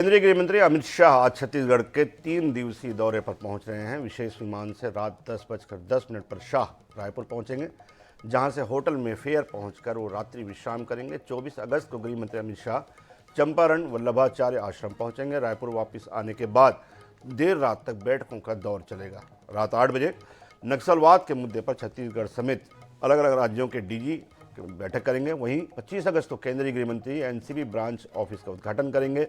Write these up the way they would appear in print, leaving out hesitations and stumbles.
केंद्रीय गृह मंत्री अमित शाह आज छत्तीसगढ़ के 3 दिवसीय दौरे पर पहुंच रहे हैं। विशेष विमान से रात 10:10 पर शाह रायपुर पहुंचेंगे, जहां से होटल मेफेयर पहुंचकर वो रात्रि विश्राम करेंगे। 24 अगस्त को गृह मंत्री अमित शाह चंपारण वल्लभाचार्य आश्रम पहुंचेंगे। रायपुर वापस आने के बाद देर रात तक बैठकों का दौर चलेगा। रात 8 बजे नक्सलवाद के मुद्दे पर छत्तीसगढ़ समेत अलग अलग राज्यों के डीजी बैठक करेंगे। वहीं 25 अगस्त को केंद्रीय गृह मंत्री एनसीबी ब्रांच ऑफिस का उद्घाटन करेंगे।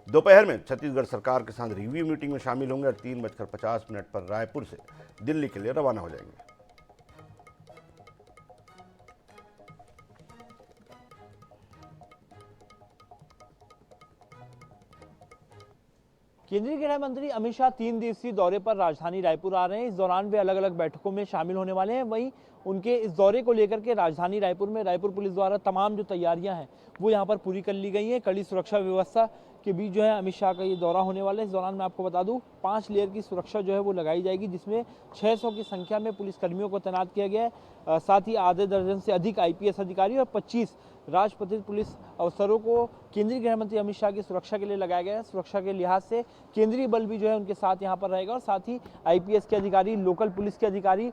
दोपहर में छत्तीसगढ़ सरकार के साथ रिव्यू मीटिंग में शामिल होंगे और 3:50 पर रायपुर से दिल्ली के लिए रवाना हो जाएंगे। केंद्रीय गृह मंत्री अमित शाह 3 दिवसीय दौरे पर राजधानी रायपुर आ रहे हैं। इस दौरान वे अलग अलग बैठकों में शामिल होने वाले हैं। वहीं उनके इस दौरे को लेकर के राजधानी रायपुर में रायपुर पुलिस द्वारा तमाम जो तैयारियां हैं वो यहां पर पूरी कर ली गई हैं। कड़ी सुरक्षा व्यवस्था के बीच जो है अमित शाह का ये दौरा होने वाला है। इस दौरान मैं आपको बता दूं 5 लेयर की सुरक्षा जो है वो लगाई जाएगी, जिसमें 600 की संख्या में पुलिसकर्मियों को तैनात किया गया है। साथ ही आधे दर्जन से अधिक IPS अधिकारी और 25 राजपत्रित पुलिस अफसरों को केंद्रीय गृह मंत्री अमित शाह की सुरक्षा के लिए लगाया गया है। सुरक्षा के लिहाज से केंद्रीय बल भी जो है उनके साथ यहाँ पर रहेगा और साथ ही IPS के अधिकारी, लोकल पुलिस के अधिकारी,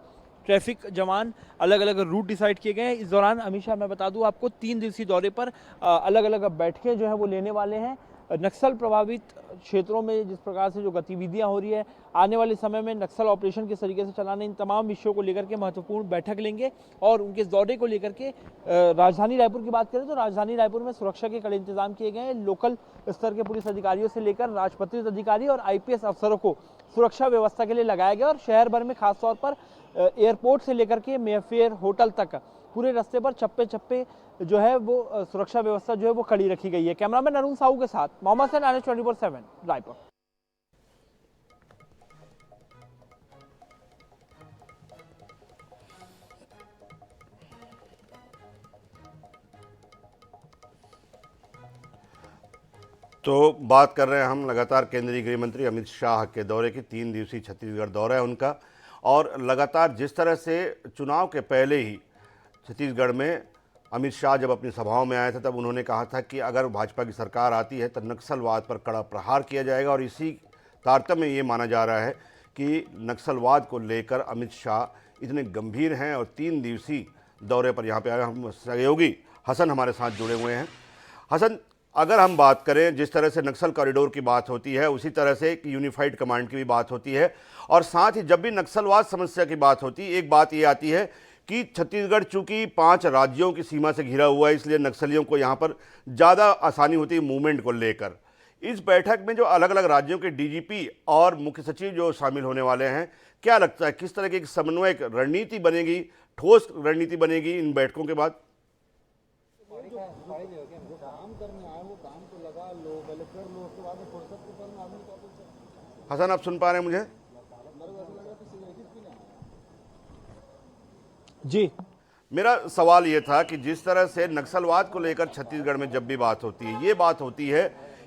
ट्रैफिक जवान, अलग अलग रूट डिसाइड किए गए हैं। इस दौरान अमित शाह मैं बता दूं आपको 3 दिवसीय दौरे पर अलग अलग बैठकें जो है वो लेने वाले हैं। नक्सल प्रभावित क्षेत्रों में जिस प्रकार से जो गतिविधियां हो रही है, आने वाले समय में नक्सल ऑपरेशन किस तरीके से चलाने, इन तमाम विषयों को लेकर के महत्वपूर्ण बैठक लेंगे। और उनके दौरे को लेकर के राजधानी रायपुर की बात करें तो राजधानी रायपुर में सुरक्षा के कड़े इंतजाम किए गए हैं। लोकल स्तर के पुलिस अधिकारियों से लेकर राजपत्रित अधिकारी और IPS अफसरों को सुरक्षा व्यवस्था के लिए लगाया गया और शहर भर में खासतौर पर एयरपोर्ट से लेकर के मेफेयर होटल तक पूरे रास्ते पर चप्पे चप्पे जो है वो सुरक्षा व्यवस्था जो है वो कड़ी रखी गई है। कैमरामैन अरुण साहू के साथ मोहम्मद सैन, NH 24/7 रायपुर। तो बात कर रहे हैं हम लगातार केंद्रीय गृह मंत्री अमित शाह के दौरे की। 3 दिवसीय छत्तीसगढ़ दौरा है उनका और लगातार जिस तरह से चुनाव के पहले ही छत्तीसगढ़ में अमित शाह जब अपनी सभाओं में आए थे तब उन्होंने कहा था कि अगर भाजपा की सरकार आती है तो नक्सलवाद पर कड़ा प्रहार किया जाएगा। और इसी तारतम्य में ये माना जा रहा है कि नक्सलवाद को लेकर अमित शाह इतने गंभीर हैं और 3 दिवसीय दौरे पर यहाँ पे आए। हम सहयोगी हसन हमारे साथ जुड़े हुए हैं। हसन, अगर हम बात करें जिस तरह से नक्सल कॉरिडोर की बात होती है उसी तरह से एक यूनिफाइड कमांड की भी बात होती है और साथ ही जब भी नक्सलवाद समस्या की बात होती है एक बात ये आती है कि छत्तीसगढ़ चूंकि 5 राज्यों की सीमा से घिरा हुआ है, इसलिए नक्सलियों को यहाँ पर ज़्यादा आसानी होती है मूवमेंट को लेकर। इस बैठक में जो अलग अलग राज्यों के DGP और मुख्य सचिव जो शामिल होने वाले हैं, क्या लगता है किस तरह की एक समन्वय रणनीति बनेगी, ठोस रणनीति बनेगी इन बैठकों के बाद? हसन, आप सुन पा रहे हैं मुझे? जी, मेरा सवाल ये था कि जिस तरह से नक्सलवाद को लेकर छत्तीसगढ़ में जब भी बात होती है, ये बात होती है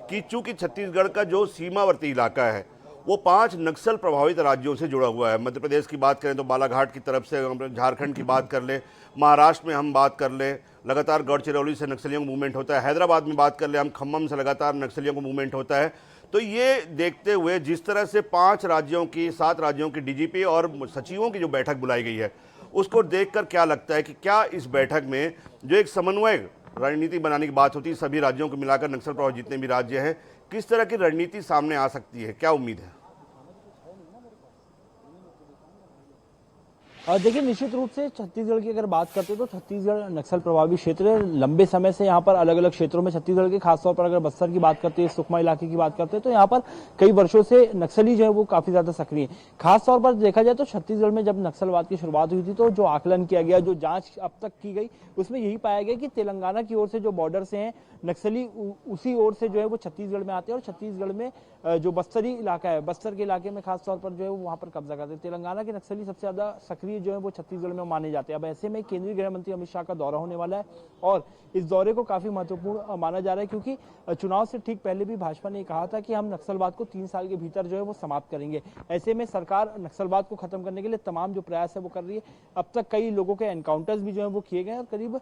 कि चूंकि छत्तीसगढ़ का जो सीमावर्ती इलाका है वो 5 नक्सल प्रभावित राज्यों से जुड़ा हुआ है। मध्य प्रदेश की बात करें तो बालाघाट की तरफ से, झारखंड की बात कर ले, महाराष्ट्र में हम बात कर लें लगातार गढ़चिरौली से नक्सलियों का मूवमेंट होता है, हैदराबाद में बात कर ले हम खम्मम से लगातार नक्सलियों का मूवमेंट होता है। तो ये देखते हुए जिस तरह से 5 राज्यों की 7 राज्यों की DGP और सचिवों की जो बैठक बुलाई गई है उसको देखकर क्या लगता है कि क्या इस बैठक में जो एक समन्वय रणनीति बनाने की बात होती है सभी राज्यों को मिलाकर नक्सल प्रभावित जितने भी राज्य हैं, किस तरह की रणनीति सामने आ सकती है, क्या उम्मीद है? देखिए, निश्चित रूप से छत्तीसगढ़ की अगर बात करते हैं तो छत्तीसगढ़ नक्सल प्रभावित क्षेत्र है। लंबे समय से यहाँ पर अलग अलग क्षेत्रों में छत्तीसगढ़ के, खासतौर पर अगर बस्तर की बात करते हैं, सुकमा इलाके की बात करते हैं तो यहाँ पर कई वर्षों से नक्सली जो है वो काफी ज्यादा सक्रिय है। खासतौर पर देखा जाए तो छत्तीसगढ़ में जब नक्सलवाद की शुरुआत हुई थी तो जो आकलन किया गया, जो जांच अब तक की गई, उसमें यही पाया गया कि तेलंगाना की ओर से जो बॉर्डर से हैं नक्सली उसी ओर से जो है वो छत्तीसगढ़ में आते हैं और छत्तीसगढ़ में जो बस्तरी इलाका है, बस्तर के इलाके में खासतौर पर जो है वहां पर कब्जा करते हैं। तेलंगाना के नक्सली सबसे ज्यादा सक्रिय जो है वो छत्तीसगढ़ में माने जाते हैं। अब ऐसे में केंद्रीय गृह मंत्री अमित शाह का दौरा होने वाला है और इस दौरे को काफी महत्वपूर्ण माना जा रहा है क्योंकि चुनाव से ठीक पहले भी भाजपा ने कहा था कि हम नक्सलवाद को 3 साल के भीतर जो है वो समाप्त करेंगे। ऐसे में सरकार नक्सलवाद को खत्म करने के लिए तमाम जो प्रयास है वो कर रही है। अब तक कई लोगों के एनकाउंटर्स भी जो है वो किए गए और करीब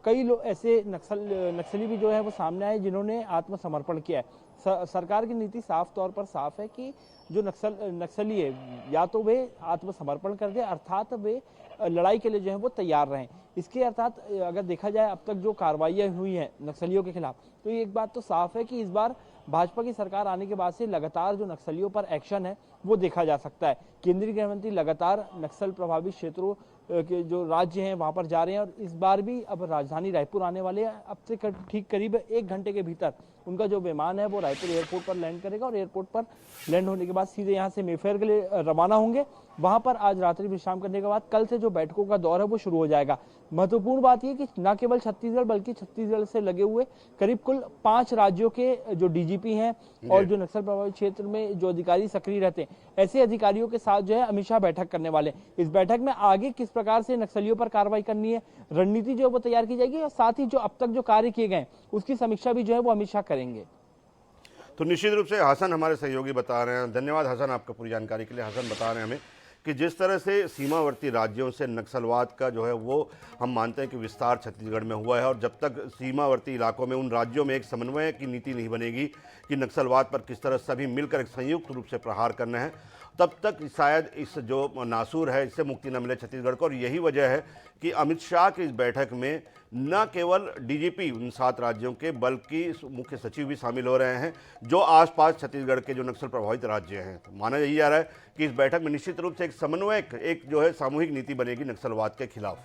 कई लोग ऐसे नक्सली भी जो है वो सामने आए जिन्होंने आत्मसमर्पण किया है। सरकार की नीति साफ तौर पर साफ है कि जो नक्सली है या तो वे आत्मसमर्पण कर दे, अर्थात वे लड़ाई के लिए जो है वो तैयार रहें। इसके अर्थात अगर देखा जाए अब तक जो कार्रवाइयाँ हुई हैं नक्सलियों के खिलाफ, तो ये एक बात तो साफ है कि इस बार भाजपा की सरकार आने के बाद से लगातार जो नक्सलियों पर एक्शन है वो देखा जा सकता है। केंद्रीय गृह मंत्री लगातार नक्सल प्रभावित क्षेत्रों के जो राज्य हैं वहां पर जा रहे हैं और इस बार भी अब राजधानी रायपुर आने वाले हैं। अब से ठीक करीब 1 घंटे के भीतर उनका जो विमान है वो रायपुर एयरपोर्ट पर लैंड करेगा और एयरपोर्ट पर लैंड होने के बाद सीधे यहाँ से मेफेयर के लिए रवाना होंगे। वहां पर आज रात्रि विश्राम करने के बाद कल से जो बैठकों का दौर है वो शुरू हो जाएगा। महत्वपूर्ण बात यह कि न केवल छत्तीसगढ़ बल्कि छत्तीसगढ़ से लगे हुए करीब कुल 5 राज्यों के जो डीजीपी हैं और जो नक्सल प्रभावित क्षेत्र में जो अधिकारी सक्रिय रहते हैं, ऐसे अधिकारियों के साथ जो है अमित शाह बैठक करने वाले। इस बैठक में आगे किस प्रकार से नक्सलियों पर कार्रवाई करनी है, रणनीति जो है वो तैयार की जाएगी और साथ ही जो अब तक जो कार्य किए गए उसकी समीक्षा भी जो है वो अमित शाह करेंगे। तो निश्चित रूप से हसन हमारे सहयोगी बता रहे हैं। धन्यवाद हसन आपका पूरी जानकारी के लिए। हसन बता रहे हैं हमें कि जिस तरह से सीमावर्ती राज्यों से नक्सलवाद का जो है वो हम मानते हैं कि विस्तार छत्तीसगढ़ में हुआ है और जब तक सीमावर्ती इलाकों में उन राज्यों में एक समन्वय की नीति नहीं बनेगी कि नक्सलवाद पर किस तरह सभी मिलकर एक संयुक्त रूप से प्रहार करना है, तब तक शायद इस जो नासूर है इससे मुक्ति न मिले छत्तीसगढ़ को। और यही वजह है कि अमित शाह की इस बैठक में न केवल डीजीपी उन 7 राज्यों के बल्कि मुख्य सचिव भी शामिल हो रहे हैं जो आसपास छत्तीसगढ़ के जो नक्सल प्रभावित राज्य हैं। तो माना यही जा रहा है कि इस बैठक में निश्चित रूप से एक समन्वय, एक जो है सामूहिक नीति बनेगी नक्सलवाद के खिलाफ।